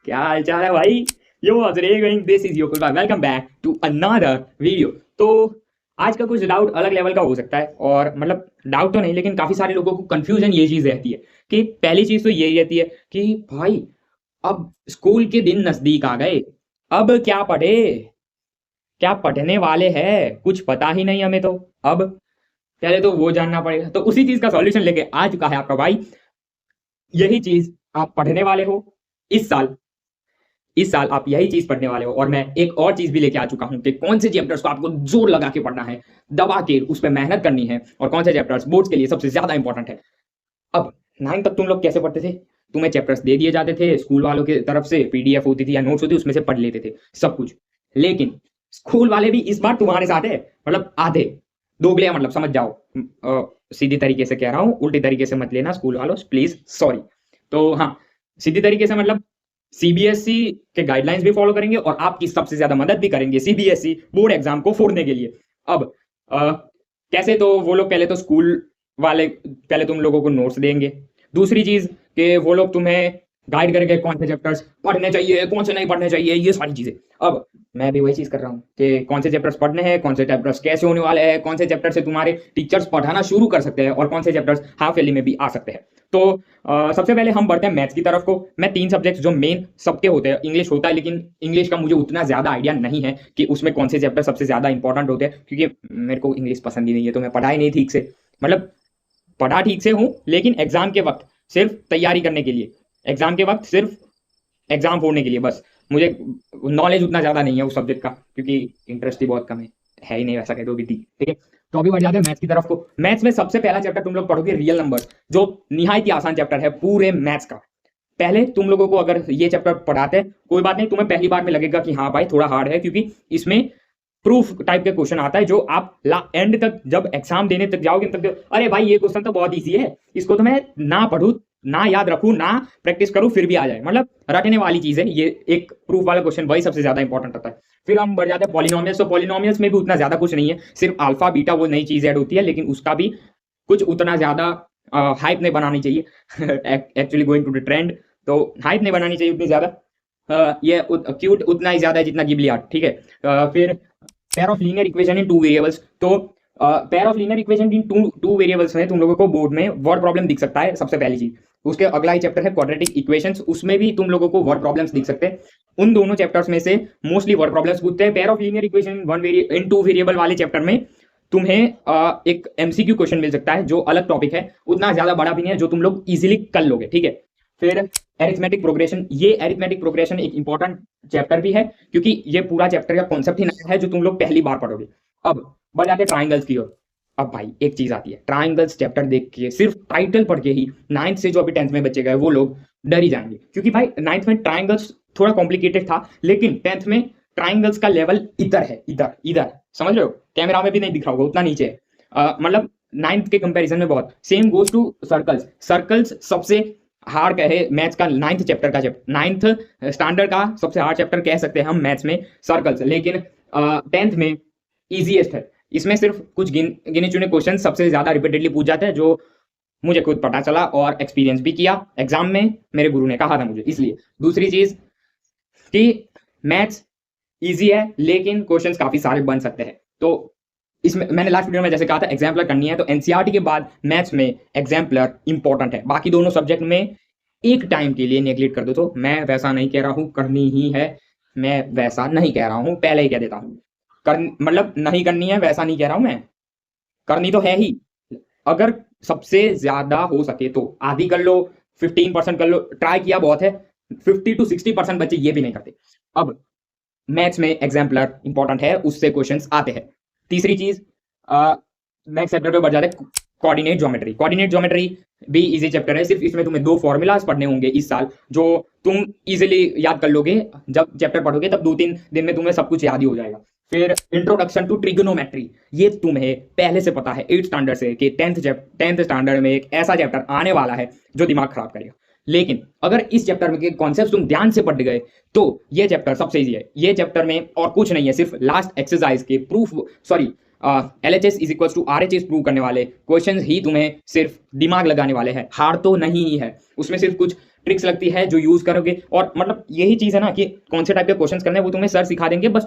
क्या हाल चाल है भाई? Yo going this is your Kulwa, welcome back to another video. तो आज का कुछ डाउट अलग लेवल का हो सकता है, और मतलब डाउट तो नहीं, लेकिन काफी सारे लोगों को कंफ्यूजन ये चीज रहती है कि पहली चीज तो यही रहती है कि भाई अब स्कूल के दिन नजदीक आ गए, अब क्या पढ़े, क्या पढ़ने वाले हैं, कुछ पता ही नहीं हमें तो। अब पहले तो वो जानना पड़ेगा, तो उसी चीज का सॉल्यूशन लेके आ चुका है आपका भाई। यही चीज आप पढ़ने वाले हो इस साल, इस साल आप यही चीज पढ़ने वाले हो। और मैं एक और चीज भी लेके आ चुका हूं कि कौन से चैप्टर्स को आपको जोर लगा के पढ़ना है, दबा के उस पर मेहनत करनी है, और कौन से चैप्टर्स बोर्ड्स के लिए सबसे ज्यादा इंपॉर्टेंट है। अब 9 तक तुम लोग कैसे पढ़ते थे? तुम्हें चैप्टर्स दे दिए जाते थे स्कूल वालों की तरफ से, पीडीएफ होती थी या नोट्स होती, उसमें से पढ़ लेते थे सब कुछ। लेकिन स्कूल वाले भी इस बार तुम्हारे साथ है, मतलब आधे दोगले हैं, मतलब समझ जाओ। सीधी तरीके से कह रहा हूँ, उल्टी तरीके से मत लेना स्कूल वालों, प्लीज, सॉरी। तो हाँ, सीधी तरीके से मतलब सीबीएसई के गाइडलाइंस भी फॉलो करेंगे और आपकी सबसे ज्यादा मदद भी करेंगे सीबीएसई बोर्ड एग्जाम को फोड़ने के लिए। अब कैसे? तो वो लोग पहले तो स्कूल वाले पहले तुम लोगों को नोट्स देंगे। दूसरी चीज कि वो लोग तुम्हें गाइड करेंगे कौन से चैप्टर्स पढ़ने चाहिए, कौन से नहीं पढ़ने चाहिए, ये सारी चीजें। अब मैं भी वही चीज कर रहा हूँ कि कौन से चैप्टर्स पढ़ने हैं, कौन से चैप्टर्स कैसे होने वाले हैं, कौन से चैप्टर से तुम्हारे टीचर्स पढ़ाना शुरू कर सकते हैं, और कौन से चैप्टर्स हाफ ईयरली में भी आ सकते हैं। तो सबसे पहले हम बढ़ते हैं मैथ्स की तरफ को। मैं 3 सब्जेक्ट्स जो मेन सबके होते हैं, इंग्लिश होता है, लेकिन इंग्लिश का मुझे उतना ज्यादा आइडिया नहीं है कि उसमें कौन से चैप्टर सबसे ज्यादा इंपॉर्टेंट होते हैं, क्योंकि मेरे को इंग्लिश पसंद ही नहीं है, तो मैं पढ़ा ही नहीं ठीक से। मतलब पढ़ा ठीक से हूँ, लेकिन एग्जाम के वक्त सिर्फ तैयारी करने के लिए, एग्जाम के वक्त सिर्फ एग्जाम फोड़ने के लिए बस। मुझे नॉलेज उतना ज्यादा नहीं है उस सब्जेक्ट का, क्योंकि इंटरेस्ट ही बहुत कम है ही नहीं, वैसा कह दो भी थी। ठीक है, तो अभी बढ़ जाते हैं मैथ्स की तरफ को। मैथ्स में सबसे पहला चैप्टर तुम लोग पढ़ोगे रियल नंबर, जो निहायत ही आसान चैप्टर है पूरे मैथ्स का। पहले तुम लोगों को अगर ये चैप्टर पढ़ाते हैं, कोई बात नहीं, तुम्हें पहली बार में लगेगा कि हाँ भाई थोड़ा हार्ड है, क्योंकि इसमें प्रूफ टाइप के क्वेश्चन आता है, जो आप एंड तक जब एग्जाम देने तक जाओगे तक अरे भाई ये क्वेश्चन तो बहुत ईजी है, इसको तो मैं ना पढ़ूं, ना याद रखूं, ना प्रैक्टिस करूं, फिर भी आ जाए, मतलब रटने वाली चीज है ये। एक प्रूफ वाला क्वेश्चन वही सबसे ज्यादा इंपॉर्टेंट होता है। फिर हम बढ़ जाते हैं पॉलिनोमियल्स। तो पॉलिनोमियल्स में भी उतना ज्यादा कुछ नहीं है, सिर्फ अल्फा बीटा वो नई चीज ऐड होती है, लेकिन उसका भी कुछ उतना ज्यादा हाइप नहीं बनानी चाहिए actually going to the trend, तो हाइप नहीं बनानी चाहिए उतनी ज्यादा। ये क्यूट उतना ही ज्यादा है जितना गिबली आर्ट। ठीक है, फिर pair of linear equation in 2 variables. तो pair of linear equation in two variables में तुम लोगों को बोर्ड में वर्ड प्रॉब्लम दिख सकता है, सबसे पहली चीज। उसके अगला ही चैप्टर है क्वाड्रेटिक इक्वेशंस, उसमें भी तुम लोगों को वर्ड प्रॉब्लम्स दिख सकते हैं। उन दोनों चैप्टर्स में से मोस्टली वर्ड प्रॉब्लम्स पूछते हैं। Pair of linear equation in 2 variable वाले चैप्टर में तुम्हें एक एमसीक्यू क्वेश्चन मिल सकता है, जो अलग टॉपिक है, उतना ज्यादा बड़ा भी नहीं है, जो तुम लोग इजीली कर लोगे। ठीक है, फिर एरिथमेटिक प्रोग्रेशन। ये एरिथमेटिक प्रोग्रेशन एक इंपॉर्टेंट चैप्टर भी है, क्योंकि ये पूरा चैप्टर का कॉन्सेप्ट ही नया है, जो तुम लोग पहली बार पढ़ोगे। अब बढ़ जाते हैं ट्राइंगल्स की ओर। अब भाई एक चीज आती है, ट्राइंगल्स चैप्टर देख के, सिर्फ टाइटल पढ़ के ही 9th से जो अभी 10th में बच्चे गए वो लोग डर ही जाएंगे, क्योंकि भाई 9th में ट्राइंगल्स थोड़ा कॉम्प्लिकेटेड था, लेकिन 10th में ट्राइंगल्स का लेवल इधर है, इधर इधर, समझ रहे हो? कैमरा में भी नहीं दिख रहा होगा, उतना नीचे है। मतलब 9th के कंपैरिजन में बहुत। Same goes to circles. Circles सबसे हार्ड है मैथ्स का, 9th चैप्टर का, 9th स्टैंडर्ड का सबसे हार्ड चैप्टर कह सकते हैं हम मैथ्स में, सर्कल्स। लेकिन 10th में इजीएस्ट है। इसमें सिर्फ कुछ गिने चुने क्वेश्चन सबसे ज्यादा रिपीटेडली पूछ जाते हैं, जो मुझे खुद पता चला और एक्सपीरियंस भी किया एग्जाम में, मेरे गुरु ने कहा था मुझे, इसलिए। दूसरी चीज कि मैथ्स इजी है, लेकिन क्वेश्चंस काफी सारे बन सकते हैं। तो इसमें मैंने लास्ट वीडियो में जैसे कहा था एग्जाम्पलर करनी है, तो एनसीईआरटी के बाद मैथ्स में एग्जाम्पलर इंपॉर्टेंट है। बाकी दोनों सब्जेक्ट में एक टाइम के लिए नेग्लेक्ट कर दो, तो मैं वैसा नहीं कह रहा हूँ, करनी ही है, मैं वैसा नहीं कह रहा हूँ, पहले ही कह देता हूँ। मतलब नहीं करनी है वैसा नहीं कह रहा हूँ मैं, करनी तो है ही। अगर सबसे ज्यादा हो सके तो आधी कर लो, 15% कर लो, ट्राई किया बहुत है। 50 to 60% बच्चे ये भी नहीं करते। अब मैथ्स में एग्जाम्पलर इंपॉर्टेंट है, उससे क्वेश्चंस आते हैं। तीसरी चीज, नेक्स्ट चैप्टर पे बढ़ जाते हैं कोऑर्डिनेट ज्योमेट्री। कोऑर्डिनेट ज्योमेट्री भी इजी चैप्टर है, सिर्फ इसमें तुम्हें 2 फॉर्मूलाज पढ़ने होंगे इस साल, जो तुम इजीली याद कर लोगे। जब चैप्टर पढ़ोगे तब 2-3 दिन में तुम्हें सब कुछ याद ही हो जाएगा। फिर इंट्रोडक्शन टू ट्रिग्नोमेट्री, ये तुम्हें पहले से पता है 8th स्टैंडर्ड से कि 10th स्टैंडर्ड में एक ऐसा चैप्टर आने वाला है जो दिमाग खराब करेगा। लेकिन अगर इस चैप्टर में के कॉन्सेप्ट तुम ध्यान से पढ़ गए तो ये चैप्टर सबसे इजी है। ये चैप्टर में और कुछ नहीं है, सिर्फ लास्ट एक्सरसाइज के proof, sorry, LHS is equal to RHS prove करने वाले क्वेश्चन ही तुम्हें सिर्फ दिमाग लगाने वाले हैं, हार्ड तो नहीं ही है। उसमें सिर्फ कुछ ट्रिक्स लगती है जो यूज करोगे। और मतलब यही चीज है ना कि कौन से टाइप के क्वेश्चंस करने हैं वो तुम्हें सर सिखा देंगे, बस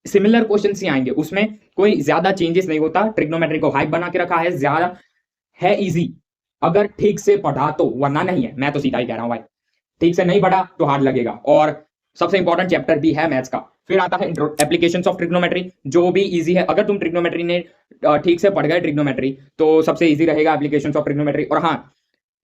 सिमिलर क्वेश्चंस ही आएंगे, उसमें कोई ज्यादा चेंजेस नहीं होता। ट्रिग्नोमेट्री को हाइप बना के रखा है, ज्यादा है इजी अगर ठीक से पढ़ा तो, वरना नहीं है। मैं तो सीधा ही कह रहा हूँ भाई, ठीक से नहीं पढ़ा तो हार्ड लगेगा। और सबसे इंपॉर्टेंट चैप्टर भी है मैथ्स का। फिर आता है एप्लीकेशंस ऑफ ट्रिग्नोमेट्री, जो भी इजी है। अगर तुम ट्रिग्नोमेट्री ने ठीक से पढ़ गए ट्रिग्नोमेट्री, तो सबसे इजी रहेगा एप्लीकेशंस ऑफ ट्रिग्नोमेट्री। और हाँ,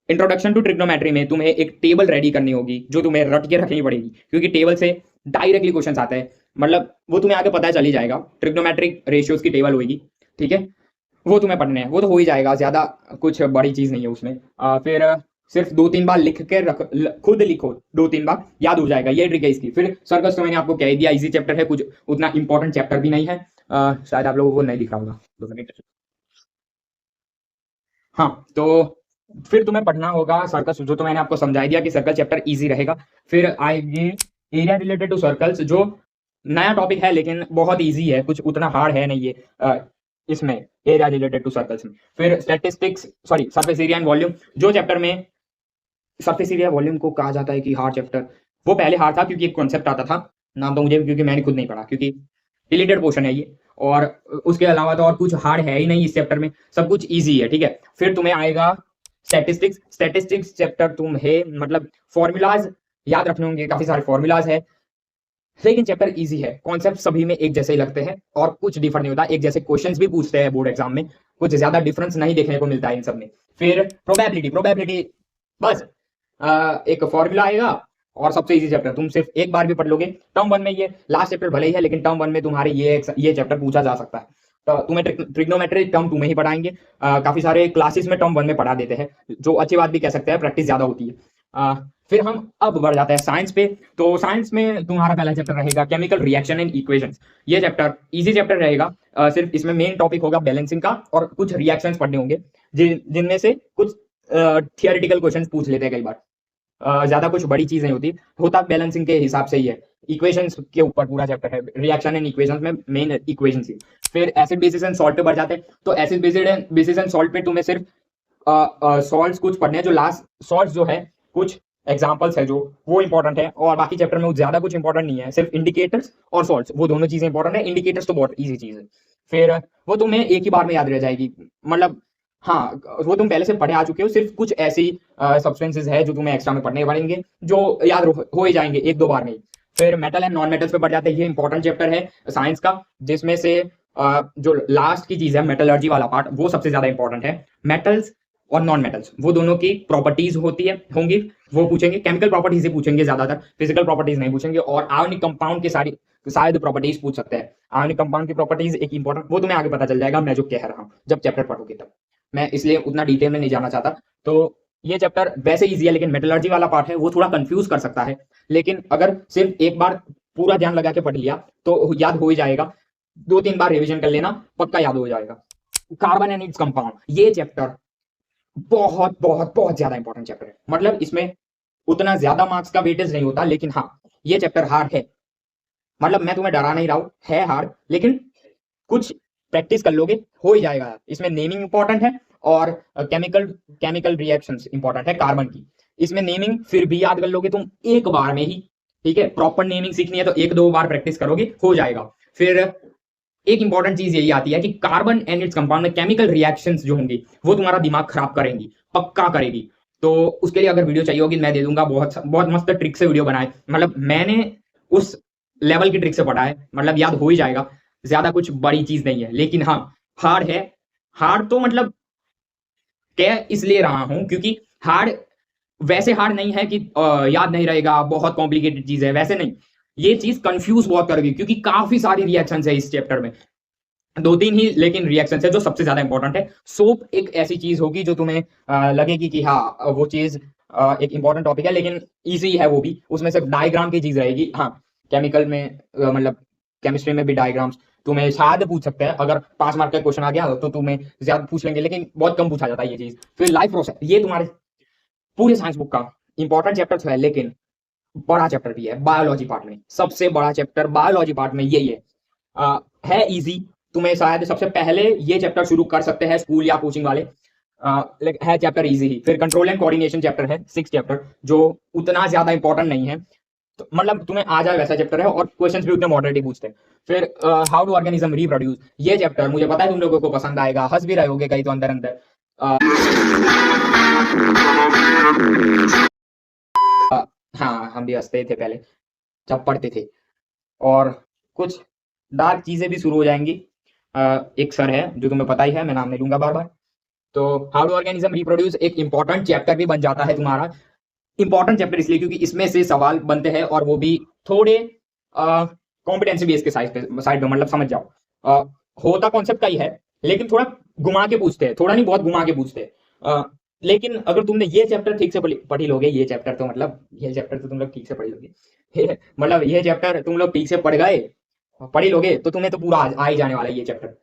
इंट्रोडक्शन टू ट्रिग्नोमेट्री में तुम्हें एक टेबल रेडी करनी होगी जो तुम्हें रट के रखनी पड़ेगी, क्योंकि टेबल से डायरेक्टली क्वेश्चन आते हैं। मतलब वो तुम्हें आगे पता चल ही जाएगा, ट्रिग्नोमेट्रिक रेशियोज की टेबल होगी, ठीक है, वो तुम्हें पढ़ने हैं, वो तो हो ही जाएगा, ज्यादा कुछ बड़ी चीज नहीं है उसमें। फिर सिर्फ 2-3 बार लिख के खुद लिखो, 2-3 बार याद हो जाएगा, ये ट्रिक है इसकी। फिर सर्कस तो मैंने आपको कह ही दिया, इजी चैप्टर है, कुछ उतना इंपॉर्टेंट चैप्टर भी नहीं है। शायद आप लोगों को नहीं दिख रहा होगा, 2 मिनट। हाँ, तो फिर तुम्हें पढ़ना होगा सर्कस, जो तो मैंने आपको समझा दिया कि सर्कल चैप्टर इजी रहेगा। फिर आएगी एरिया रिलेटेड टू सर्कल्स, जो नया टॉपिक है लेकिन बहुत इजी है, कुछ उतना हार्ड है नहीं ये इसमें एरिया रिलेटेड टू सर्कल्स में। फिर statistics, sorry surface area and volume, जो चैप्टर में सरफेस एरिया वॉल्यूम को कहा जाता है कि हार्ड चैप्टर, वो पहले हार्ड था क्योंकि एक कॉन्सेप्ट आता था, नाम तो मुझे, क्योंकि मैंने खुद नहीं पढ़ा, क्योंकि डिलीटेड पोर्शन है ये। और उसके अलावा तो और कुछ हार्ड है ही नहीं इस चैप्टर में, सब कुछ इजी है, ठीक है। फिर तुम्हें आएगा स्टैटिस्टिक्स। स्टैटिस्टिक्स चैप्टर तुम्हें मतलब फॉर्मूलाज याद रखने होंगे, काफी सारे फॉर्मूलाज है, लेकिन चैप्टर इजी है। कॉन्सेप्ट सभी में एक जैसे ही लगते हैं और कुछ डिफर नहीं होता, एक जैसे क्वेश्चंस भी पूछते हैं बोर्ड एग्जाम में, कुछ ज्यादा डिफरेंस नहीं देखने को मिलता है इन सब में। फिर प्रोबेबिलिटी बस एक फॉर्मूला आएगा और सबसे इजी चैप्टर, तुम सिर्फ एक बार भी पढ़ लोगे। टर्म 1 में ये लास्ट चैप्टर भले ही है, लेकिन टर्म 1 में तुम्हारे ये चैप्टर पूछा जा सकता है। तो तुम्हें ट्रिग्नोमेट्री टर्म 2 में ही पढ़ाएंगे, काफी सारे क्लासेस में टर्म 1 में पढ़ा देते हैं, जो अच्छी बात भी कह सकते हैं, प्रैक्टिस ज्यादा होती है। फिर हम अब बढ़ जाते हैं साइंस पे। तो साइंस में तुम्हारा पहला चैप्टर रहेगा केमिकल रिएक्शन एंड इक्वेशंस। ये चैप्टर इजी चैप्टर रहेगा, सिर्फ इसमें मेन टॉपिक होगा बैलेंसिंग का, और कुछ रिएक्शंस पढ़ने होंगे जिनमें से कुछ थियोरेटिकल क्वेश्चंस पूछ लेते हैं कई बार। ज्यादा कुछ बड़ी चीज नहीं होती, होता बैलेंसिंग के हिसाब से ही है। इक्वेशंस के ऊपर पूरा चैप्टर है, रिएक्शन एंड इक्वेशंस में मेन इक्वेशंस ही। फिर एसिड बेसिस एंड सॉल्ट पे बढ़ जाते हैं। तो एसिड बेसिस एंड सॉल्ट पे तुम्हें सिर्फ सॉल्ट्स कुछ पढ़ने हैं, जो लास्ट सॉल्ट्स जो है कुछ एग्जांपल्स है जो वो इंपॉर्टेंट है, और बाकी चैप्टर में ज्यादा कुछ इंपॉर्टेंट नहीं है, सिर्फ इंडिकेटर्स और सॉल्ट्स, वो दोनों चीजें इंपॉर्टेंट है। इंडिकेटर्स तो बहुत इजी चीज है, फिर वो तुम्हें एक ही बार में याद रह जाएगी। मतलब हाँ, वो तुम पहले से पढ़े आ चुके हो, सिर्फ कुछ ऐसी सब्सटेंसेस है जो तुम्हें एक्स्ट्रा में पढ़ने पड़ेंगे, जो याद हो ही जाएंगे 1-2 बार में ही। फिर मेटल एंड नॉन मेटल्स पे बढ़ जाते हैं। ये इंपॉर्टेंट चैप्टर है साइंस का, जिसमें से जो लास्ट की चीज है मेटलर्जी वाला पार्ट, वो सबसे ज्यादा इंपॉर्टेंट है। मेटल्स और नॉन मेटल्स, वो दोनों की प्रॉपर्टीज होंगी, वो पूछेंगे। केमिकल प्रॉपर्टीज ही पूछेंगे ज्यादातर, फिजिकल प्रॉपर्टीज नहीं पूछेंगे। और आयोनिक कंपाउंड की शायद प्रॉपर्टीज पूछ सकते हैं। आयोनिक कंपाउंड की प्रॉपर्टीज एक इंपॉर्टेंट, वो तुम्हें आगे पता चल जाएगा मैं जो कह रहा हूँ, जब चैप्टर पढ़ोगे तब। मैं इसलिए उतना डिटेल में नहीं जाना चाहता। तो ये चैप्टर वैसे इजी है, लेकिन मेटलर्जी वाला पार्ट है वो थोड़ा कंफ्यूज कर सकता है, लेकिन अगर सिर्फ एक बार पूरा ध्यान लगा के पढ़ लिया तो याद हो ही जाएगा। 2-3 बार रिवीजन कर लेना, पक्का याद हो जाएगा। कार्बन एंड इट्स कंपाउंड, ये चैप्टर बहुत बहुत बहुत ज्यादा इंपॉर्टेंट चैप्टर है। मतलब इसमें उतना ज्यादा मार्क्स का वेटेज नहीं होता, लेकिन हाँ, ये चैप्टर हार्ड है। मतलब मैं तुम्हें डरा नहीं रहा हूं, है हार्ड, लेकिन कुछ प्रैक्टिस कर लोगे हो ही जाएगा। इसमें नेमिंग इंपॉर्टेंट है, और केमिकल रिएक्शंस इंपॉर्टेंट है कार्बन की। इसमें नेमिंग फिर भी याद कर लोगे तुम एक बार में ही, ठीक है। प्रॉपर नेमिंग सीखनी है तो 1-2 बार प्रैक्टिस करोगे हो जाएगा। फिर एक इंपॉर्टेंट चीज यही आती है कि कार्बन एंड इट्स कंपाउंड में केमिकल रिएक्शंस जो होंगी वो तुम्हारा दिमाग खराब करेंगी, पक्का करेगी। तो उसके लिए अगर वीडियो चाहिए होगी मैं दे दूंगा, बहुत बहुत मस्त ट्रिक से वीडियो बनाए। मतलब मैंने उस लेवल की ट्रिक से पढ़ा है, मतलब याद हो ही जाएगा, ज्यादा कुछ बड़ी चीज नहीं है। लेकिन हाँ, हार्ड है। हार्ड तो मतलब कह इसलिए रहा हूं क्योंकि हार्ड वैसे हार्ड नहीं है कि याद नहीं रहेगा, बहुत कॉम्प्लिकेटेड चीज है, वैसे नहीं। ये चीज कंफ्यूज बहुत करेगी, क्योंकि काफी सारी रिएक्शंस है इस चैप्टर में, 2-3 ही लेकिन रिएक्शंस है जो सबसे ज्यादा इंपॉर्टेंट है। सोप एक ऐसी चीज होगी जो तुम्हें लगेगी कि हाँ वो चीज एक इंपॉर्टेंट टॉपिक है, लेकिन इजी है वो भी। उसमें सिर्फ डायग्राम की चीज रहेगी। हाँ, केमिकल में मतलब केमिस्ट्री में भी डायग्राम्स तुम्हें शायद पूछ सकते हैं, अगर 5 मार्क का क्वेश्चन आ गया तो तुम्हें ज्यादा पूछ लेंगे, लेकिन बहुत कम पूछा जाता है ये चीज। फिर लाइफ प्रोसेस, ये तुम्हारे पूरे साइंस बुक का इंपॉर्टेंट चैप्टर है, लेकिन बड़ा चैप्टर भी है बायोलॉजी पार्ट में। सबसे बड़ा चैप्टर बायोलॉजी पार्ट में यही है इजी। तुम्हें शायद सबसे पहले ये चैप्टर शुरू कर सकते हैं स्कूल या कोचिंग वाले, है चैप्टर इजी ही। फिर कंट्रोल एंड कोऑर्डिनेशन चैप्टर है 6 चैप्टर, जो उतना ज्यादा इंपॉर्टेंट नहीं है, तो मतलब तुम्हें आ जाए वैसा चैप्टर है, और क्वेश्चंस भी उतने मॉडरेट ही पूछते हैं। फिर हाउ टू ऑर्गेनिज्म रिप्रोड्यूस, ये चैप्टर मुझे पता है तुम लोगों को पसंद आएगा, हंस भी रहे होगे कहीं तो अंदर अंदर। हाँ, हम भी हंसते थे पहले जब पढ़ते थे। और कुछ डार्क चीजें भी शुरू हो जाएंगी। एक सर है जो तुम्हें पता ही है, मैं नाम नहीं लूंगा बार बार। तो हाउ टू ऑर्गेनिज्म रिप्रोड्यूस एक इंपॉर्टेंट चैप्टर भी बन जाता है तुम्हारा। इंपॉर्टेंट चैप्टर इसलिए क्योंकि इसमें से सवाल बनते हैं, और वो भी थोड़े कॉम्पिटेंसी बेस के साइड पे, मतलब समझ जाओ। होता कॉन्सेप्ट का ही है, लेकिन थोड़ा घुमा के पूछते हैं, थोड़ा नहीं बहुत घुमा के पूछते हैं। लेकिन अगर तुमने ये चैप्टर ठीक से पढ़ी लोगे, ये चैप्टर तो मतलब ये चैप्टर तो तुम लोग ठीक से पढ़ी लोगे मतलब ये चैप्टर तुम लोग ठीक से पढ़ गए, पढ़ी लोगे, तो तुम्हें तो पूरा आ ही जाने वाला है ये चैप्टर।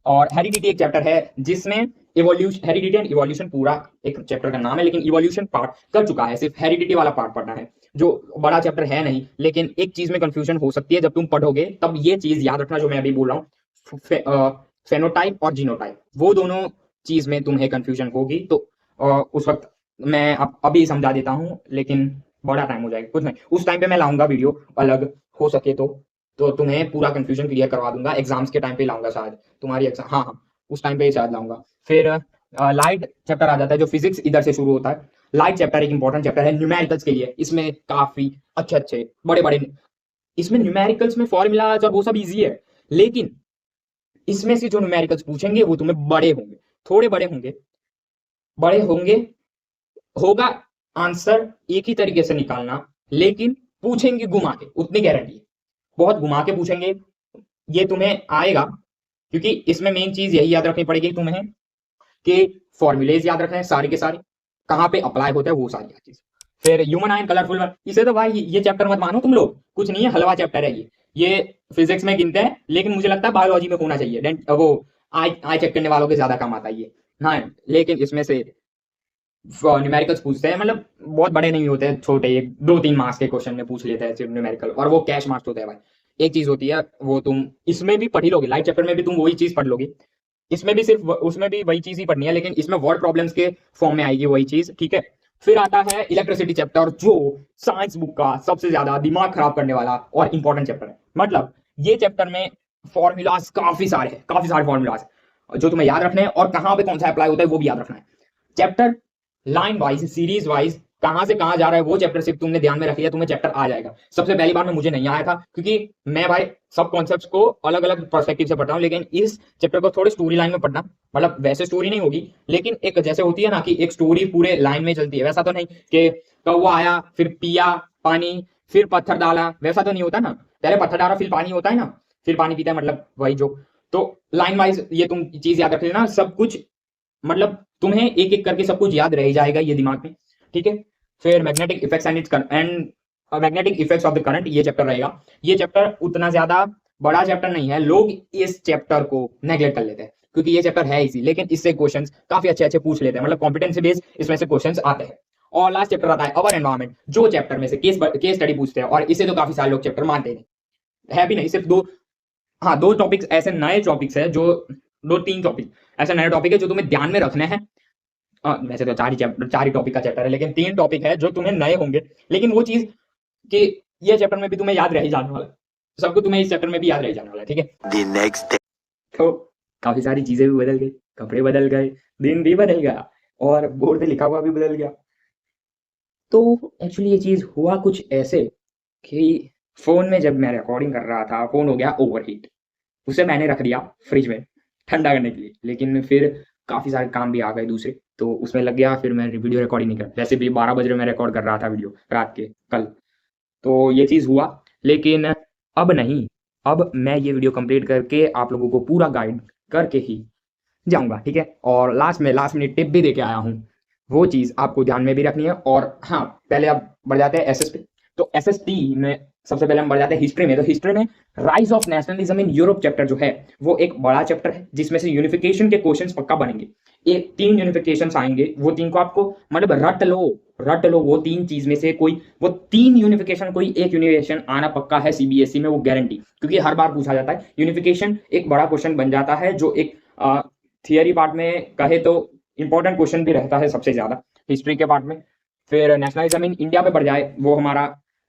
और हेरिडिटी एक चैप्टर है जिसमें इवोल्यूशन, हेरिडिटी एंड इवोल्यूशन पूरा एक चैप्टर का नाम है, लेकिन इवोल्यूशन पार्ट कर चुका है, सिर्फ हेरिडिटी वाला पार्ट पढ़ना है, जो बड़ा चैप्टर है नहीं। लेकिन एक चीज में कंफ्यूजन हो सकती है, जब तुम पढ़ोगे तब ये चीज याद रखना जो मैं अभी बोल रहा हूँ, फेनोटाइप और जीनोटाइप, वो दोनों चीज में तुम्हें कंफ्यूजन होगी। तो उस वक्त मैं अभी समझा देता हूँ, लेकिन बड़ा टाइम हो जाएगा, कुछ नहीं, उस टाइम पे मैं लाऊंगा वीडियो अलग, हो सके तो तुम्हें पूरा कंफ्यूजन क्लियर करवा दूंगा। एग्जाम्स के टाइम पे लाऊंगा शायद, तुम्हारी एग्जाम, हाँ हाँ, उस टाइम पे ही शायद लाऊंगा। फिर लाइट चैप्टर आ जाता है, जो फिजिक्स इधर से शुरू होता है। लाइट चैप्टर एक इंपॉर्टेंट चैप्टर है न्यूमेरिकल्स के लिए, इसमें काफी अच्छे अच्छे बड़े बड़े, इसमें न्यूमेरिकल्स में फॉर्मूलाज और वो सब इजी है, लेकिन इसमें से जो न्यूमेरिकल्स पूछेंगे वो तुम्हें बड़े होंगे, थोड़े बड़े होंगे, होगा आंसर एक ही तरीके से निकालना, लेकिन पूछेंगे घुमा के, उतनी गारंटी है, बहुत घुमा के पूछेंगे। ये तुम्हें आएगा, क्योंकि इसमें मेन चीज यही याद रखनी पड़ेगी तुम्हें कि फॉर्मूलेज याद रखना है सारे के सारे, कहाँ पे अप्लाई होता है वो सारी चीज। फिर ह्यूमन आयन कलरफुल, इसे तो भाई ये चैप्टर मत मानो तुम लोग, कुछ नहीं है, हलवा चैप्टर है ये फिजिक्स में गिनते हैं, लेकिन मुझे लगता है बायोलॉजी में होना चाहिए, वो आई चेक करने वालों के ज्यादा काम आता है ये। हाँ, लेकिन इसमें से न्यूमेरिकल्स पूछते हैं, मतलब बहुत बड़े नहीं होते हैं, छोटे 1 2 3 मार्क्स के क्वेश्चन में पूछ लेते हैं सिर्फ न्यूमेरिकल, और वो कैश मार्क्स होते हैं भाई। एक चीज होती है, वो तुम इसमें भी पढ़ी लोगे, लाइट चैप्टर में भी तुम वही चीज पढ़ लोगे, इसमें भी सिर्फ उसमें भी वही चीज ही पढ़नी है, लेकिन इसमें वर्ड प्रॉब्लम्स के फॉर्म में आएगी वही चीज, ठीक है। फिर आता है इलेक्ट्रिसिटी चैप्टर, जो साइंस बुक का सबसे ज्यादा दिमाग खराब करने वाला और इंपॉर्टेंट चैप्टर है। मतलब ये चैप्टर में फॉर्मूलाज काफी सारे फॉर्मूलाज जो तुम्हें याद रखने हैं, और कहाँ पे कौन सा अप्लाई होता है वो भी याद रखना है। Chapter line wise, series wise कहां से कहां जा रहा है वो चैप्टर सिर्फ तुमने ध्यान में रख लिया, तुम्हें चैप्टर आ जाएगा। सबसे पहली बार में मुझे नहीं आया था, क्योंकि मैं भाई सब कॉन्सेप्ट्स को अलग अलग पर्सपेक्टिव से पढ़ता हूँ, लेकिन इस चैप्टर को थोड़ी स्टोरी लाइन में पढ़ना, मतलब वैसे स्टोरी नहीं होगी, लेकिन एक जैसे होती है ना कि एक स्टोरी पूरे लाइन में चलती है, वैसा तो नहीं कि कौवा आया फिर पिया पानी फिर पत्थर डाला, वैसा तो नहीं होता ना, पहले पत्थर डाला फिर पानी होता है ना, फिर पानी पीता है, मतलब वही जो। तो लाइन वाइज ये तुम चीज याद रख लेना, सब कुछ मतलब तुम्हें एक एक करके सब कुछ याद रह जाएगा ये दिमाग में, ठीक है। फिर magnetic effects and magnetic effects of the current, ये चैप्टर रहेगा। ये चैप्टर उतना ज्यादा बड़ा चैप्टर नहीं है, लोग इस चैप्टर को नेग्लेक्ट कर लेते हैं, क्योंकि ये चैप्टर है इजी, लेकिन इससे क्वेश्चंस काफी अच्छे अच्छे पूछ लेते हैं, मतलब कॉम्पिटेंसी बेस्ड इसमें से क्वेश्चंस आते हैं। और लास्ट चैप्टर आता है अवर एनवायरमेंट, जो चैप्टर में से केस स्टडी पूछते हैं, और इसे तो काफी सारे लोग चैप्टर मानते नहीं है भी नहीं, सिर्फ दो टॉपिक्स ऐसे नए टॉपिक्स है, जो 2 3 टॉपिक ऐसे नए टॉपिक है जो तुम्हें ध्यान में रखने हैं। वैसे तो 4 ही टॉपिक का चैप्टर है, लेकिन 3 टॉपिक है जो तुम्हें नए होंगे, लेकिन वो चीज कि ये चैप्टर में भी तुम्हें याद रह ही जाने वाला है, सबको तुम्हें इस चैप्टर में भी याद रह जाने वाला है, ठीक है। तो काफी सारी चीजें भी बदल गई, कपड़े बदल गए, दिन भी बदल गया, और बोर्ड पे लिखा हुआ भी बदल गया। तो एक्चुअली ये चीज हुआ कुछ ऐसे कि फोन में जब मैं रिकॉर्डिंग कर रहा था, फोन हो गया ओवरहीट, उसे मैंने रख दिया फ्रिज में ठंडा करने के लिए, लेकिन फिर काफी सारे काम भी आ गए दूसरे, तो उसमें लग गया, फिर मैं वीडियो रिकॉर्डिंग नहीं कर, वैसे भी 12 बजे मैं रिकॉर्ड कर रहा था वीडियो रात के कल, तो ये चीज हुआ। लेकिन अब नहीं, अब मैं ये वीडियो कंप्लीट करके आप लोगों को पूरा गाइड करके ही जाऊंगा, ठीक है। और लास्ट मिनट टिप भी देके आया हूँ, वो चीज आपको ध्यान में भी रखनी है। और हाँ, पहले आप बढ़ जाते हैं एसएस पे, तो एसएसटी में सबसे पहले हम बढ़ जाते हैं हिस्ट्री में। तो हिस्ट्री में rise of nationalism in Europe chapter जो है वो एक बड़ा चैप्टर है, जिसमें से यूनिफिकेशन के क्वेश्चंस पक्का बनेंगे। ये 3 यूनिफिकेशंस आएंगे, वो 3 को आपको मतलब रट लो, वो 3 चीज में से कोई, वो 3 यूनिफिकेशन कोई एक यूनिफिकेशन आना पक्का है सीबीएसई में, वो गारंटी, क्योंकि हर बार पूछा जाता है। यूनिफिकेशन एक बड़ा क्वेश्चन बन जाता है, जो एक थियरी पार्ट में कहे तो इंपॉर्टेंट क्वेश्चन भी रहता है सबसे ज्यादा हिस्ट्री के पार्ट में। फिर नेशनलिज्म इन इंडिया पे बढ़ जाए, वो हमारा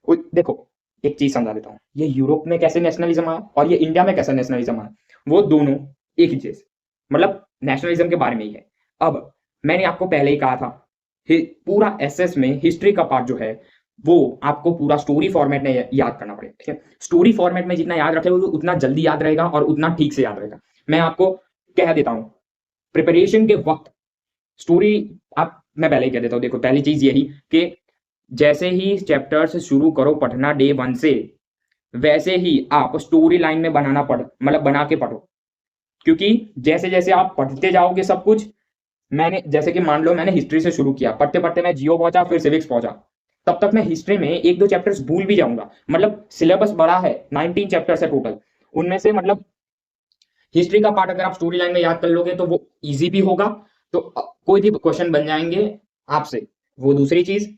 देखो एक चीज समझा देता हूँ, ये यूरोप में कैसे नेशनलिज्म आया और ये इंडिया में कैसे नेशनलिज्म आया, वो दोनों एक ही चीज, मतलब नेशनलिज्म के बारे में ही है। अब मैंने आपको पहले ही कहा था, पूरा एसएस में हिस्ट्री का पार्ट जो है वो आपको पूरा स्टोरी फॉर्मेट में याद करना पड़ेगा, ठीक है। स्टोरी फॉर्मेट में जितना याद रखेगा उतना जल्दी याद रहेगा और उतना ठीक से याद रहेगा। मैं आपको कह देता हूँ, प्रिपरेशन के वक्त स्टोरी आप, मैं पहले ही कह देता हूँ, देखो पहली चीज यही कि जैसे ही चैप्टर्स शुरू करो पढ़ना डे 1 से, वैसे ही आप स्टोरी लाइन में बनाना पढ़ मतलब बना के पढ़ो, क्योंकि जैसे जैसे आप पढ़ते जाओगे सब कुछ, मैंने जैसे कि मान लो मैंने हिस्ट्री से शुरू किया, पढ़ते पढ़ते मैं जियो पहुंचा फिर सिविक्स पहुंचा, तब तक मैं हिस्ट्री में एक दो चैप्टर्स भूल भी जाऊंगा। मतलब सिलेबस बड़ा है, 19 चैप्टर्स है टोटल, उनमें से मतलब हिस्ट्री का पार्ट अगर आप स्टोरी लाइन में याद कर लोगे तो वो इजी भी होगा, तो कोई भी क्वेश्चन बन जाएंगे आपसे, वो दूसरी चीज।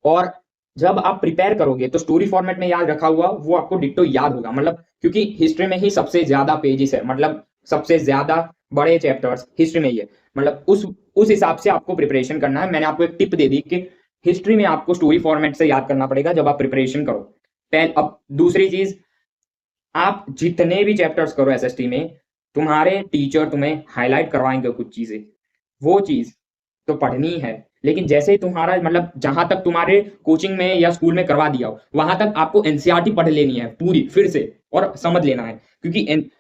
और जब आप प्रिपेयर करोगे तो स्टोरी फॉर्मेट में याद रखा हुआ वो आपको डिट्टो याद होगा, मतलब क्योंकि हिस्ट्री में ही सबसे ज्यादा पेजेस है, मतलब सबसे ज्यादा बड़े चैप्टर्स हिस्ट्री में ही है, मतलब उस हिसाब से आपको प्रिपरेशन करना है। मैंने आपको एक टिप दे दी कि हिस्ट्री में आपको स्टोरी फॉर्मेट से याद करना पड़ेगा जब आप प्रिपरेशन करो। अब दूसरी चीज, आप जितने भी चैप्टर्स करो एसएसटी में, तुम्हारे टीचर तुम्हें हाईलाइट करवाएंगे कुछ चीजें, वो चीज तो पढ़नी है, लेकिन जैसे ही तुम्हारा मतलब जहां तक तुम्हारे कोचिंग में या स्कूल में करवा दिया हो वहां तक आपको एनसीईआरटी पढ़ लेनी है पूरी फिर से और समझ लेना है, क्योंकि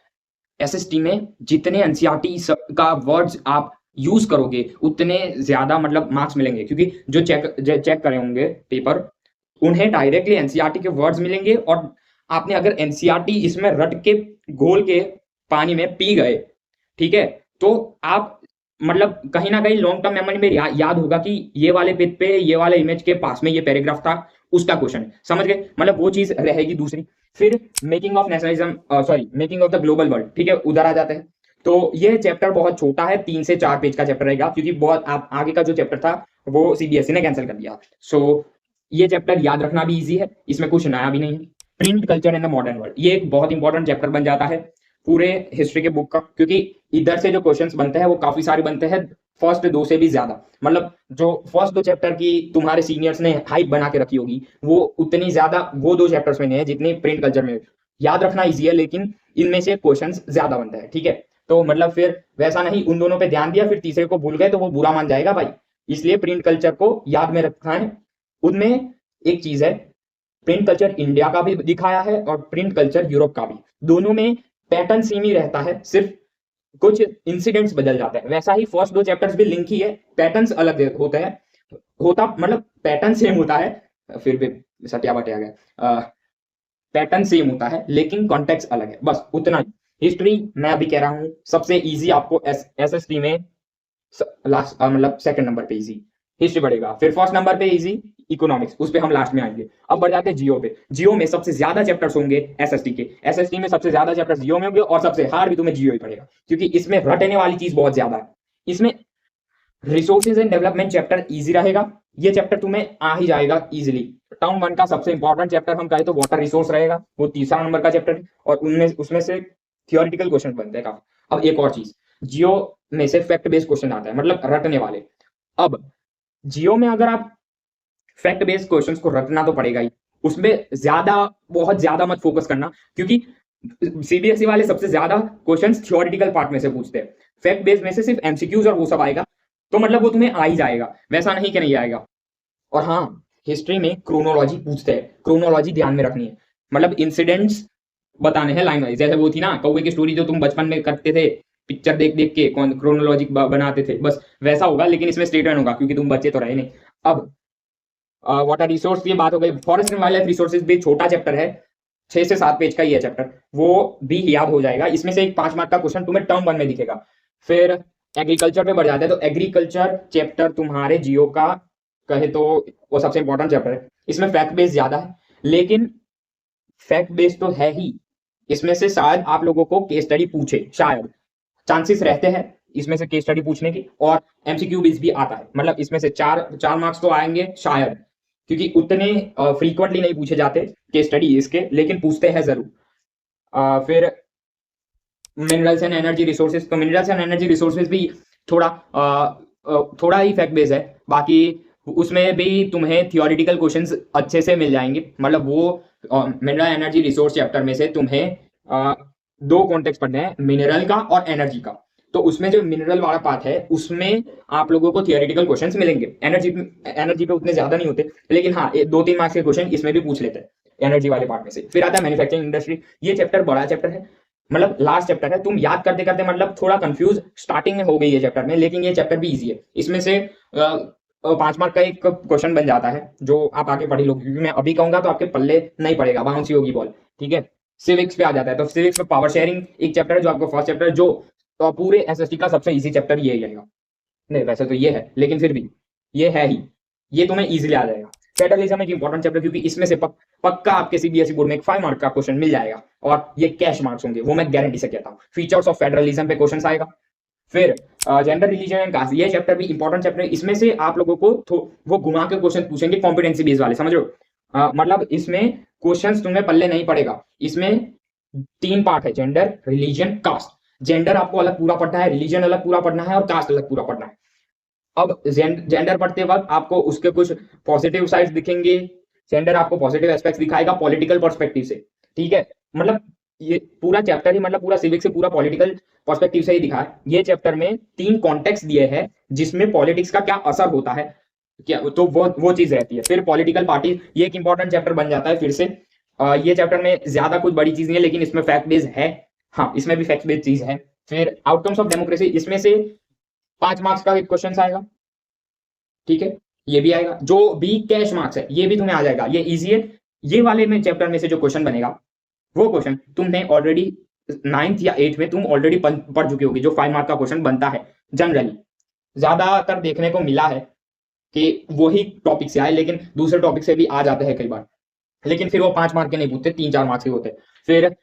एसएसटी में जितने एनसीईआरटी का वर्ड्स आप यूज करोगे उतने ज्यादा मतलब मार्क्स मिलेंगे, क्योंकि जो चेक करे होंगे पेपर, उन्हें डायरेक्टली एनसीईआरटी के वर्ड्स मिलेंगे, और आपने अगर एनसीईआरटी इसमें रट के घोल के पानी में पी गए, ठीक है, तो आप मतलब कहीं ना कहीं लॉन्ग टर्म मेमोरी में याद होगा कि ये वाले पेज पे ये वाले इमेज के पास में ये पैराग्राफ था, उसका क्वेश्चन समझ गए, मतलब वो चीज रहेगी दूसरी। फिर making of nationalism, sorry making of the global world, ठीक है, उधर आ जाते हैं। तो ये चैप्टर बहुत छोटा है, 3 से 4 पेज का चैप्टर रहेगा, क्योंकि बहुत आप आगे का जो चैप्टर था वो सीबीएसई ने कैंसिल कर दिया। सो ये चैप्टर याद रखना भी इजी है, इसमें कुछ नया भी नहीं है। Print culture in the modern world, ये एक बहुत इंपॉर्टेंट चैप्टर बन जाता है पूरे हिस्ट्री के बुक का, क्योंकि इधर से जो क्वेश्चंस बनते हैं वो काफी सारे बनते हैं, फर्स्ट 2 से भी ज्यादा, मतलब जो फर्स्ट 2 चैप्टर की तुम्हारे सीनियर्स ने हाइप बना के रखी होगी वो उतनी ज्यादा वो 2 चैप्टर्स में नहीं है जितनी प्रिंट कल्चर में। याद रखना इजी है, लेकिन इनमें से क्वेश्चंस ज्यादा बनते हैं, ठीक है। तो मतलब फिर वैसा नहीं उन दोनों पे ध्यान दिया फिर तीसरे को भूल गए तो वो बुरा मान जाएगा भाई, इसलिए प्रिंट कल्चर को याद में रखना है। उनमें एक चीज है, प्रिंट कल्चर इंडिया का भी दिखाया है और प्रिंट कल्चर यूरोप का भी, दोनों में पैटर्न सेम ही रहता है, सिर्फ कुछ इंसिडेंट्स बदल जाते हैं। वैसा ही फर्स्ट 2 चैप्टर्स भी लिंक ही है, पैटर्न्स अलग होते हैं, होता मतलब पैटर्न सेम होता है, फिर भी सटिया बटिया गया, पैटर्न सेम होता है लेकिन कॉन्टेक्स्ट अलग है, बस उतना ही। हिस्ट्री मैं अभी कह रहा हूं सबसे इजी आपको एसएसटी में लास्ट मतलब सेकंड नंबर पे इजी हिस्ट्री बढ़ेगा, फिर फर्स्ट नंबर पे इजी इकोनॉमिक्स, उस पे हम लास्ट में आएंगे। अब बढ़ जाते हैं जियो पे, जियो में सबसे ज्यादा चैप्टर्स होंगे एसएसटी के, एसएसटी में सबसे ज्यादा चैप्टर्स जियो में होंगे और सबसे हार्ड भी तुम्हें जियो ही पड़ेगा, क्योंकि इसमें रटने वाली चीज बहुत ज्यादा है। इसमें resources and development chapter easy रहेगा, ये चैप्टर तुम्हें आ ही जाएगा इजिली। टर्म 1 का सबसे इंपॉर्टेंट चैप्टर हम कहें तो वाटर रिसोर्स रहेगा, वो तीसरा नंबर का चैप्टर है, और उनमें उसमें से थियोरिटिकल क्वेश्चन बनते हैं काफी। अब एक और चीज, जियो में से फैक्ट बेस्ड क्वेश्चन आता है, मतलब रटने वाले। अब जियो में अगर आप फैक्ट बेस्ड क्वेश्चंस को रटना तो पड़ेगा ही, उसमें ज्यादा बहुत ज्यादा मत फोकस करना, क्योंकि सीबीएसई वाले सबसे ज्यादा क्वेश्चंस थ्योरेटिकल पार्ट में से पूछते हैं, फैक्ट बेस्ड में से सिर्फ एमसीक्यूज और वो सब आएगा, तो मतलब वो तुम्हें आ ही जाएगा, वैसा नहीं कि नहीं आएगा। और हाँ, हिस्ट्री में क्रोनोलॉजी पूछते हैं, क्रोनोलॉजी ध्यान में रखनी है, मतलब इंसिडेंट्स बताने हैं लाइन वाइज, जैसे वो थी ना कौवे की स्टोरी जो तुम बचपन में करते थे, पिक्चर देख देख के कौन क्रोनोलॉजी बनाते थे, बस वैसा होगा, लेकिन इसमें स्टेटमेंट होगा क्योंकि तुम बच्चे तो रहे नहीं। अब वाटर रिसोर्स की बात हो गई, forest and wild life resources भी छोटा चैप्टर है, 6 से 7 पेज का ही है चैप्टर, वो भी याद हो जाएगा, इसमें से एक 5 मार्क का क्वेश्चन तुम्हें टर्म 1 में दिखेगा। फिर एग्रीकल्चर पे बढ़ जाते हैं, तो एग्रीकल्चर चैप्टर तुम्हारे जियो का कहे तो वो सबसे इंपॉर्टेंट चैप्टर है, इसमें फैक्ट बेस ज्यादा है, लेकिन फैक्ट बेस तो है ही, इसमें से शायद आप लोगों को केस स्टडी पूछे, शायद चांसेस रहते हैं इसमें से केस स्टडी पूछने की, और एमसीक्यू बेस भी आता है, मतलब इसमें से 4 मार्क्स तो आएंगे शायद, क्योंकि उतने फ्रीक्वेंटली नहीं पूछे जाते केस स्टडी इसके, लेकिन पूछते हैं जरूर। फिर मिनरल्स एंड एनर्जी रिसोर्सेज, तो मिनरल्स एंड एनर्जी रिसोर्सेज भी थोड़ा थोड़ा ही फैक्ट बेस है, बाकी उसमें भी तुम्हें थियोरिटिकल क्वेश्चंस अच्छे से मिल जाएंगे। मतलब वो मिनरल एनर्जी रिसोर्स चैप्टर में से तुम्हें दो कॉन्टेक्स्ट पढ़ने हैं, मिनरल का और एनर्जी का। तो उसमें जो मिनरल वाला पार्ट है उसमें आप लोगों को थियोरिटिकल क्वेश्चंस मिलेंगे। एनर्जी पे उतने ज्यादा नहीं होते, लेकिन हाँ 2-3 मार्क्स के क्वेश्चन इसमें भी पूछ लेते हैं एनर्जी वाले पार्ट में से। फिर आता है मैन्युफैक्चरिंग इंडस्ट्री। ये चैप्टर बड़ा चैप्टर है, मतलब लास्ट चैप्टर है। तुम याद करते करते मतलब थोड़ा कंफ्यूज स्टार्टिंग में हो गई है चैप्टर में, लेकिन ये चैप्टर भी इजी है। इसमें से 5 मार्क का एक क्वेश्चन बन जाता है जो आप आगे पढ़ी लो, क्योंकि मैं अभी कहूंगा तो आपके पल्ले नहीं पड़ेगा, बाउंस ही होगी बॉल। ठीक है, सिविक्स पे आ जाता है। तो सिविक्स में पावर शेयरिंग एक चैप्टर है जो आपको फर्स्ट चैप्टर है, जो तो पूरे एसएसटी का सबसे इजी चैप्टर ये रहेगा। नहीं वैसे तो ये है, लेकिन फिर भी ये है ही, ये तुम्हें इजीली आ जाएगा। फेडरलिज्म एक इंपॉर्टेंट चैप्टर, क्योंकि इसमें से पक्का आपके सीबीएसई बोर्ड में एक 5 मार्क का क्वेश्चन मिल जाएगा, और ये कैश मार्क्स होंगे, वो मैं गारंटी से कहता हूँ। फीचर्स ऑफ फेडरलिज्म पे क्वेश्चन आएगा। फिर जेंडर रिलीजन एंड कास्ट, ये चैप्टर भी इंपॉर्टेंट चैप्टर है। इसमें से आप लोगों को वो घुमा के क्वेश्चन पूछेंगे कॉम्पिटेंसी बेस वाले, समझ रहे हो? मतलब इसमें क्वेश्चंस तुम्हें पल्ले नहीं पड़ेगा। इसमें 3 पार्ट है, जेंडर, रिलीजन, कास्ट। जेंडर आपको अलग पूरा पढ़ना है, रिलीजन अलग पूरा पढ़ना है, और कास्ट अलग पूरा पढ़ना है। अब जेंडर पढ़ते वक्त आपको उसके कुछ पॉजिटिव साइड्स दिखेंगे। जेंडर आपको पॉजिटिव एस्पेक्ट्स दिखाएगा पॉलिटिकल पर्सपेक्टिव से। ठीक है, मतलब ये पूरा चैप्टर ही, मतलब पूरा सिविक्स से पूरा पॉलिटिकल पर्सपेक्टिव से ही दिखा है। ये चैप्टर में 3 कॉन्टेक्स्ट दिए हैं जिसमें पॉलिटिक्स का क्या असर होता है, क्या तो वो चीज रहती है। फिर पॉलिटिकल पार्टी, ये एक इंपॉर्टेंट चैप्टर बन जाता है फिर से। ये चैप्टर में ज्यादा कुछ बड़ी चीज नहीं है, लेकिन इसमें फैक्ट बेस्ड है। हाँ, इसमें भी फैक्ट बेस्ड चीज है। फिर आउटकम्स ऑफ डेमोक्रेसी, इसमें से 5 मार्क्स का एक क्वेश्चन आएगा। ठीक है, ये भी आएगा। जो भी कैश मार्क्स है ये भी तुम्हें आ जाएगा, ये इजी है। ये वाले में चैप्टर में से जो क्वेश्चन बनेगा, वो क्वेश्चन तुमने ऑलरेडी 9th या 8th में तुम ऑलरेडी पढ़ चुके होगे। जो 5 मार्क का क्वेश्चन बनता है जनरली, ज्यादातर देखने को मिला है कि वही टॉपिक से आए, लेकिन दूसरे टॉपिक से भी आ जाते हैं कई बार, लेकिन फिर वो 5 मार्क के नहीं पूछते, 3-4 मार्क्स के होते। फिर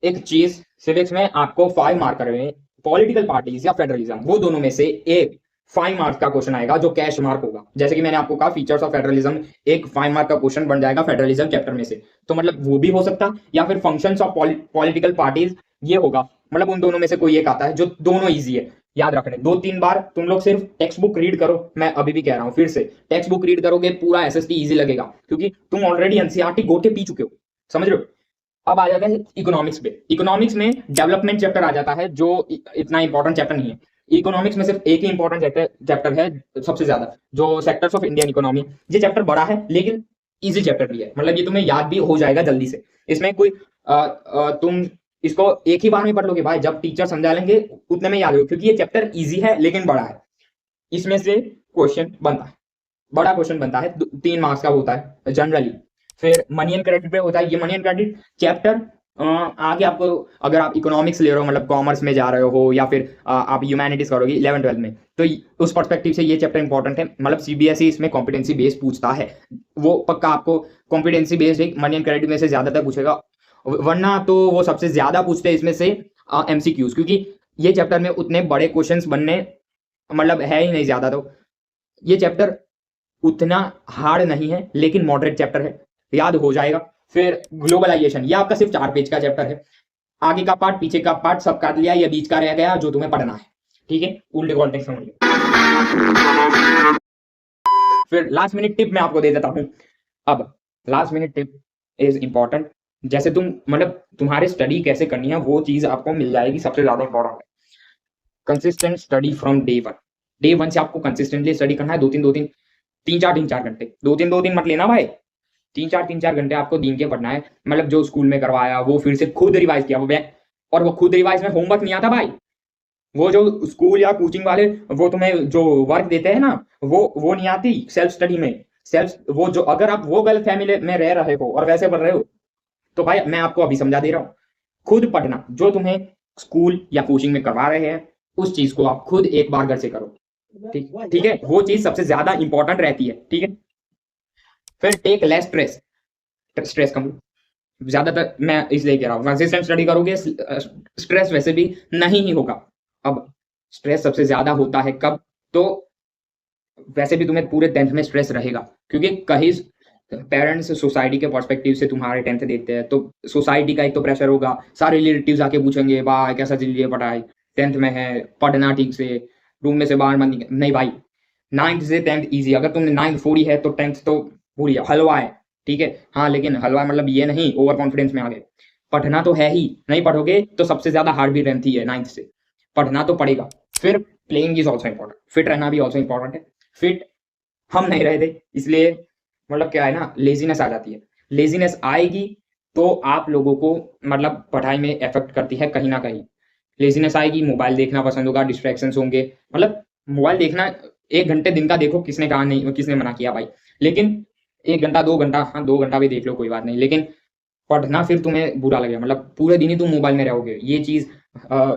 एक चीज सिविक्स में आपको 5 मार्क कर रहे हैं, पॉलिटिकल पार्टीज या फेडरलिज्म, वो दोनों में से एक 5 मार्क्स का क्वेश्चन आएगा जो कैश मार्क होगा। जैसे कि मैंने आपको कहा फीचर्स ऑफ फेडरलिज्म एक 5 मार्क का क्वेश्चन बन जाएगा फेडरलिज्म चैप्टर में से। तो मतलब वो भी हो सकता, या फिर फंक्शंस ऑफ पॉलिटिकल पार्टीज ये होगा। मतलब उन दोनों में से कोई एक आता है, जो दोनों ईजी है। याद रखने 2-3 बार तुम लोग सिर्फ टेक्स्ट बुक रीड करो। मैं अभी भी कह रहा हूँ, फिर से टेक्स्ट बुक रीड करोगे पूरा एसएसटी इजी लगेगा, क्योंकि तुम ऑलरेडी एनसीईआरटी गोटे पी चुके हो, समझ रहे हो? अब आ जाता है इकोनॉमिक्स पे। इकोनॉमिक्स में डेवलपमेंट चैप्टर आ जाता है, जो इतना इंपॉर्टेंट चैप्टर नहीं है। इकोनॉमिक्स में सिर्फ एक ही इंपॉर्टेंट चैप्टर है सबसे ज्यादा, जो सेक्टर्स ऑफ इंडियन इकोनॉमी। ये चैप्टर बड़ा है लेकिन इजी चैप्टर भी है, मतलब ये तुम्हें याद भी हो जाएगा जल्दी से। इसमें कोई तुम इसको एक ही बार में पढ़ लोगे भाई, जब टीचर समझा लेंगे उतने में याद होगा, क्योंकि ये चैप्टर इजी है लेकिन बड़ा है। इसमें से क्वेश्चन बनता है, बड़ा क्वेश्चन बनता है, 3 मार्क्स का होता है जनरली। फिर मनी एंड क्रेडिट पे होता है। ये मनी एंड क्रेडिट चैप्टर आगे आपको, अगर आप इकोनॉमिक्स ले रहे हो, मतलब कॉमर्स में जा रहे हो, या फिर आप ह्यूमैनिटीज करोगे 11th-12th में, तो उस पर्सपेक्टिव से ये चैप्टर इंपॉर्टेंट है। मतलब सीबीएसई इसमें कॉम्पिटेंसी बेस पूछता है, वो पक्का आपको कॉम्पिटेंसी बेस्ड एक मनी एंड क्रेडिट में से ज्यादातर पूछेगा, वरना तो वो सबसे ज्यादा पूछते हैं इसमें से एमसीक्यूज, क्योंकि ये चैप्टर में उतने बड़े क्वेश्चंस बनने मतलब है ही नहीं ज्यादा। तो ये चैप्टर उतना हार्ड नहीं है, लेकिन मॉडरेट चैप्टर है, याद हो जाएगा। फिर ग्लोबलाइजेशन, ये आपका सिर्फ 4 पेज का चैप्टर है। आगे का पार्ट पीछे का पार्ट सब काट लिया, या बीच का रह गया जो तुम्हें पढ़ना है। ठीक है, उल्टे कॉन्टेक्स्ट समझ लो। फिर लास्ट मिनट टिप मैं आपको दे देता हूं। अब last minute tip is important. जैसे तुम मतलब तुम्हारे स्टडी कैसे करनी है वो चीज आपको मिल जाएगी, सबसे ज्यादा इंपॉर्टेंट है consistent study from day 1। Day 1 से आपको कंसिस्टेंटली स्टडी करना है, 3-4 घंटे। 2-3 मत लेना भाई, 3-4 घंटे आपको दिन के पढ़ना है। मतलब जो स्कूल में करवाया वो फिर से खुद रिवाइज किया, और वो खुद रिवाइज में होमवर्क नहीं आता भाई। वो जो स्कूल या कोचिंग वाले वो तुम्हें जो वर्क देते हैं ना, वो नहीं आती सेल्फ स्टडी में। वो जो, अगर आप वो गलत फैमिली में रह रहे हो और वैसे पढ़ रहे हो, तो भाई मैं आपको अभी समझा दे रहा हूँ, खुद पढ़ना। जो तुम्हें स्कूल या कोचिंग में करवा रहे हैं उस चीज को आप खुद एक बार घर से करो। ठीक है, वो चीज सबसे ज्यादा इंपॉर्टेंट रहती है। ठीक है, फिर टेक लेस स्ट्रेस कम। ज्यादातर मैं इसलिए कह रहा हूँ, कंसिस्टेंट स्टडी करोगे स्ट्रेस वैसे भी नहीं ही होगा। अब स्ट्रेस सबसे ज्यादा होता है कब? तो वैसे भी तुम्हें पूरे 10th में स्ट्रेस रहेगा, क्योंकि कहीं पेरेंट्स सोसाइटी के पर्सपेक्टिव से तुम्हारे 10th देखते हैं, तो सोसाइटी का एक तो प्रेशर होगा, सारे रिलेटिव्स आके पूछेंगे भाई कैसा चल रही है पढ़ाई, 10th में है, पढ़ना ठीक से, रूम में से बाहर मत निकल, नहीं भाई। 9th से 10th ईजी, अगर तुमने 9th छोड़ी है तो 10th तो भूल जाओ, हलवा है, ठीक है। हाँ लेकिन हलवा मतलब ये नहीं ओवर कॉन्फिडेंस में आ गए, पढ़ना तो है ही, नहीं पढ़ोगे तो सबसे ज्यादा हार्ड भी रहती है 9th से, पढ़ना तो पड़ेगा। फिर playing is also important, fit रहना भी ऑल्सो इंपॉर्टेंट है। फिट हम नहीं रहे थे, इसलिए मतलब क्या है ना, लेजीनेस आ जाती है। लेजीनेस आएगी तो आप लोगों को मतलब पढ़ाई में इफेक्ट करती है कहीं ना कहीं। लेजीनेस आएगी, मोबाइल देखना पसंद होगा, डिस्ट्रैक्शंस होंगे, मतलब मोबाइल देखना 1 घंटे दिन का देखो, किसने कहा नहीं, किसने मना किया भाई, लेकिन 1 घंटा 2 घंटा, हाँ 2 घंटा भी देख लो कोई बात नहीं, लेकिन पढ़ना फिर तुम्हें बुरा लगेगा, मतलब पूरे दिन ही तुम मोबाइल में रहोगे, ये चीज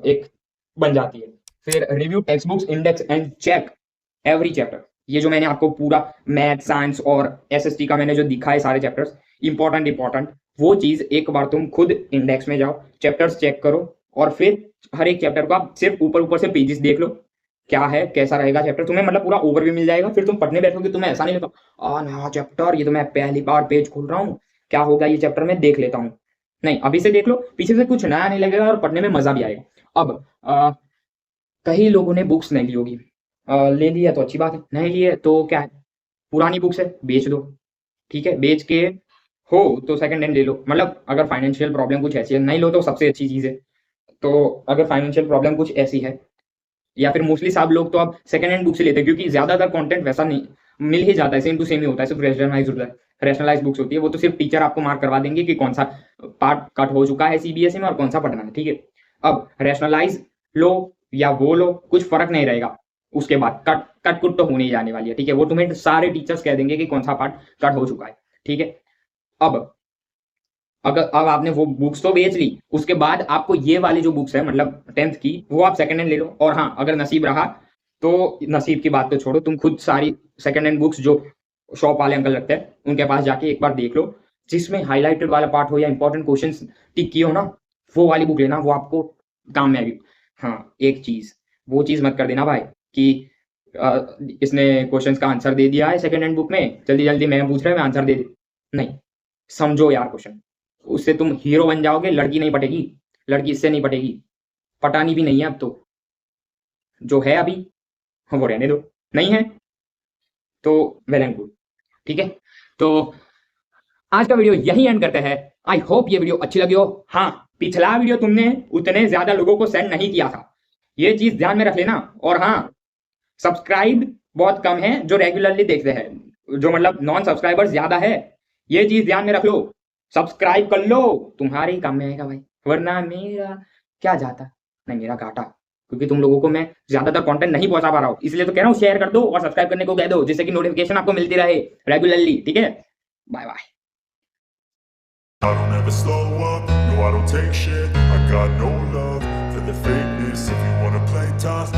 एक बन जाती है। फिर review text books, index and check every chapter, ये जो मैंने आपको पूरा मैथ साइंस और एसएसटी का मैंने जो दिखा है सारे चैप्टर्स इंपॉर्टेंट, वो चीज एक बार तुम खुद इंडेक्स में जाओ, चैप्टर्स चेक करो, और फिर हर एक चैप्टर को आप सिर्फ ऊपर ऊपर से पेजेस देख लो, क्या है कैसा रहेगा चैप्टर, तुम्हें मतलब पूरा ओवरव्यू मिल जाएगा। फिर तुम पढ़ने बैठोगे, तुम्हें ऐसा नहीं लगता नया चैप्टर, ये तो मैं पहली बार पेज खोल रहा हूँ, क्या होगा ये चैप्टर में देख लेता हूँ, नहीं अभी से देख लो, पीछे से कुछ नया नहीं लगेगा और पढ़ने में मजा भी आएगा। अब कई लोगों ने बुक्स नहीं ली होगी, ले लिया तो अच्छी बात है, नहीं लिए तो क्या है, पुरानी बुक्स है बेच दो, ठीक है, बेच के हो तो सेकंड हैंड ले लो, मतलब अगर फाइनेंशियल प्रॉब्लम कुछ ऐसी है, नहीं लो तो सबसे अच्छी चीज है। तो अगर फाइनेंशियल प्रॉब्लम कुछ ऐसी है, या फिर मोस्टली सब लोग तो अब सेकंड हैंड बुक से लेते हैं, क्योंकि ज्यादातर कंटेंट वैसा नहीं मिल ही जाता है, सेम टू सेम ही होता है, सिर्फ रेशनलाइज बुक्स होती है, वो तो सिर्फ टीचर आपको मार्क करवा देंगे कि कौन सा पार्ट कट हो चुका है सीबीएसई में और कौन सा पढ़ना है, ठीक है। अब रेशनलाइज लो या वो लो, कुछ फर्क नहीं रहेगा, उसके बाद कट कुट तो होने ही जाने वाली है, ठीक है, वो तुम्हें सारे टीचर्स कह देंगे कि कौन सा पार्ट कट हो चुका है, ठीक है। अब आपने वो बुक्स तो बेच ली, उसके बाद आपको ये वाली जो बुक्स है मतलब 10th की, वो आप सेकंड हैंड ले लो, और हाँ अगर नसीब रहा तो, नसीब की बात तो छोड़ो, तुम खुद सारी सेकंड हैंड बुक्स जो शॉप वाले अंकल रखते हैं उनके पास जाके एक बार देख लो, जिसमें हाईलाइटेड वाला पार्ट हो या इंपॉर्टेंट क्वेश्चंस टिक किए हो ना, वो वाली बुक लेना, वो आपको काम में आएगी। हाँ एक चीज, वो चीज मत कर देना भाई कि इसने क्वेश्चंस का आंसर दे दिया है सेकंड हैंड बुक में, जल्दी जल्दी मैं पूछ रहा हूँ मैं आंसर दे दे, नहीं, समझो यार क्वेश्चन, उससे तुम हीरो बन जाओगे, लड़की नहीं पटेगी, लड़की इससे नहीं पटेगी, पटानी भी नहीं है अब तो, जो है अभी वो रहने दो, नहीं है तो वेल एंड गुड, ठीक है। तो आज का वीडियो यही एंड करते हैं, आई होप ये वीडियो अच्छी लगी हो। हाँ पिछला वीडियो तुमने उतने ज्यादा लोगों को सेंड नहीं किया था, ये चीज ध्यान में रख लेना, और हाँ सब्सक्राइब बहुत कम है जो रेगुलरली देखते हैं, जो मतलब नॉन सब्सक्राइबर ज्यादा है, ये चीज ध्यान में रख लो, सब्सक्राइब कर लो, तुम्हारे ही काम में आएगा भाई, वरना मेरा क्या जाता, नहीं मेरा घाटा, क्योंकि तुम लोगों को मैं ज्यादातर कंटेंट नहीं पहुंचा पा रहा हूँ, इसलिए तो कह रहा हूँ शेयर कर दो और सब्सक्राइब करने को कह दो, जिससे कि नोटिफिकेशन आपको मिलती रहे रेगुलरली, ठीक है। Bye bye. I don't ever slow up, no I don't take shit, I got no love for the fakeness, if you wanna play tough